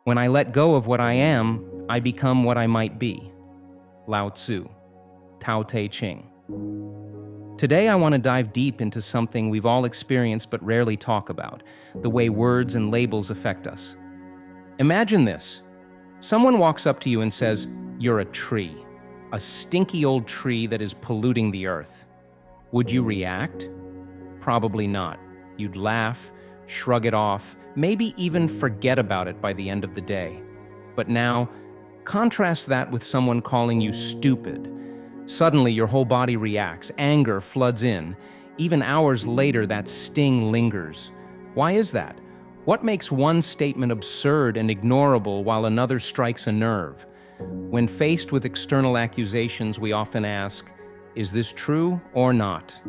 When I let go of what I am, I become what I might be. Lao Tzu, Tao Te Ching. Today I want to dive deep into something we've all experienced but rarely talk about, the way words and labels affect us. Imagine this. Someone walks up to you and says, "You're a tree, a stinky old tree that is polluting the earth." Would you react? Probably not. You'd laugh, shrug it off, maybe even forget about it by the end of the day. But now, contrast that with someone calling you stupid. Suddenly, your whole body reacts, anger floods in. Even hours later, that sting lingers. Why is that? What makes one statement absurd and ignorable while another strikes a nerve? When faced with external accusations, we often ask, is this true or not?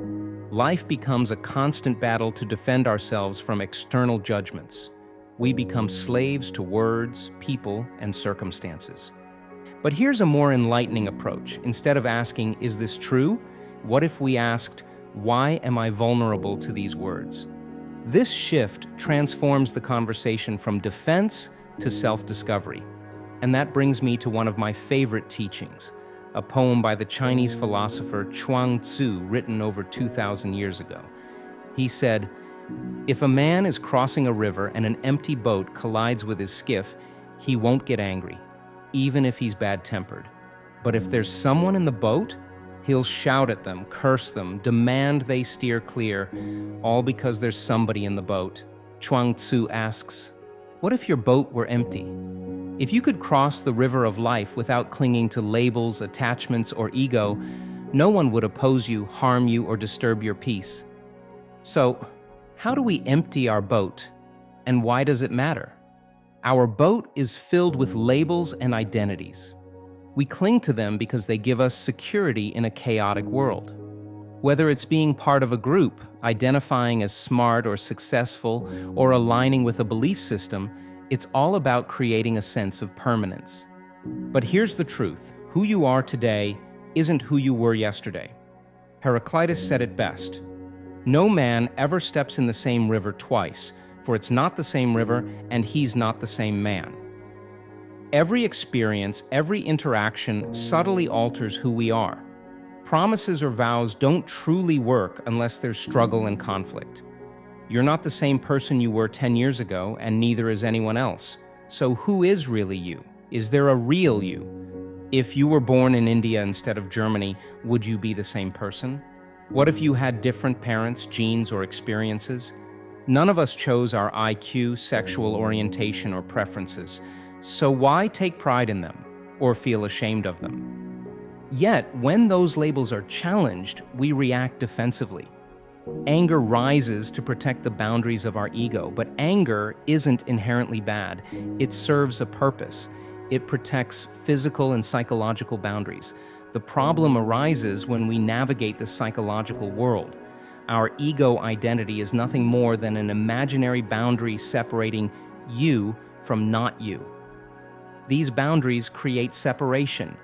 Life becomes a constant battle to defend ourselves from external judgments. We become slaves to words, people, and circumstances. But here's a more enlightening approach. Instead of asking, is this true? What if we asked, why am I vulnerable to these words? This shift transforms the conversation from defense to self-discovery. And that brings me to one of my favorite teachings, a poem by the Chinese philosopher Chuang Tzu written over 2,000 years ago. He said, "If a man is crossing a river and an empty boat collides with his skiff, he won't get angry, even if he's bad-tempered. But if there's someone in the boat, he'll shout at them, curse them, demand they steer clear, all because there's somebody in the boat." Chuang Tzu asks, what if your boat were empty? If you could cross the river of life without clinging to labels, attachments, or ego, no one would oppose you, harm you, or disturb your peace. So, how do we empty our boat, and why does it matter? Our boat is filled with labels and identities. We cling to them because they give us security in a chaotic world. Whether it's being part of a group, identifying as smart or successful, or aligning with a belief system, it's all about creating a sense of permanence. But here's the truth. Who you are today isn't who you were yesterday. Heraclitus said it best. No man ever steps in the same river twice, for it's not the same river and he's not the same man. Every experience, every interaction subtly alters who we are. Promises or vows don't truly work unless there's struggle and conflict. You're not the same person you were 10 years ago, and neither is anyone else. So who is really you? Is there a real you? If you were born in India instead of Germany, would you be the same person? What if you had different parents, genes, or experiences? None of us chose our IQ, sexual orientation, or preferences. So why take pride in them, or feel ashamed of them? Yet, when those labels are challenged, we react defensively. Anger rises to protect the boundaries of our ego, but anger isn't inherently bad. It serves a purpose. It protects physical and psychological boundaries. The problem arises when we navigate the psychological world. Our ego identity is nothing more than an imaginary boundary separating you from not you. These boundaries create separation,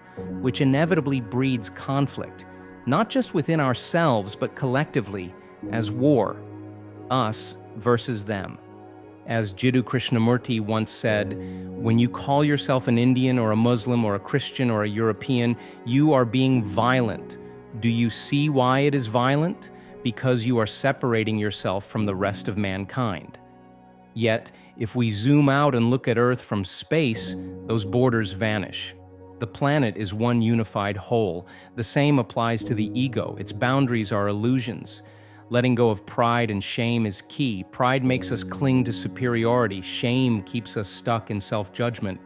which inevitably breeds conflict, not just within ourselves, but collectively, as war, us versus them. As Jiddu Krishnamurti once said, when you call yourself an Indian or a Muslim or a Christian or a European, you are being violent. Do you see why it is violent? Because you are separating yourself from the rest of mankind. Yet, if we zoom out and look at Earth from space, those borders vanish. The planet is one unified whole. The same applies to the ego. Its boundaries are illusions. Letting go of pride and shame is key. Pride makes us cling to superiority. Shame keeps us stuck in self-judgment.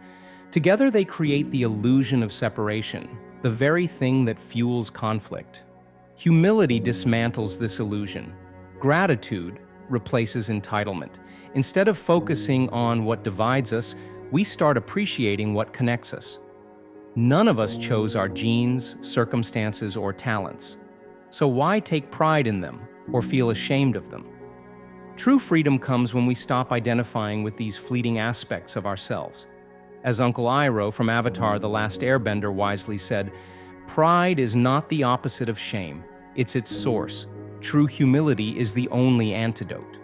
Together they create the illusion of separation, the very thing that fuels conflict. Humility dismantles this illusion. Gratitude replaces entitlement. Instead of focusing on what divides us, we start appreciating what connects us. None of us chose our genes, circumstances, or talents. So why take pride in them or feel ashamed of them? True freedom comes when we stop identifying with these fleeting aspects of ourselves. As Uncle Iroh from Avatar: The Last Airbender wisely said, "Pride is not the opposite of shame, it's its source. True humility is the only antidote."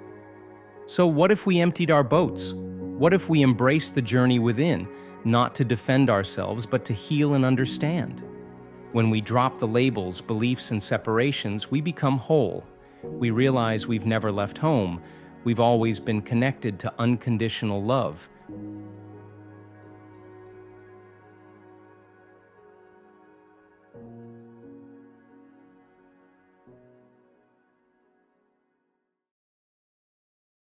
So what if we emptied our boats? What if we embrace the journey within, not to defend ourselves, but to heal and understand? When we drop the labels, beliefs, and separations, we become whole. We realize we've never left home. We've always been connected to unconditional love.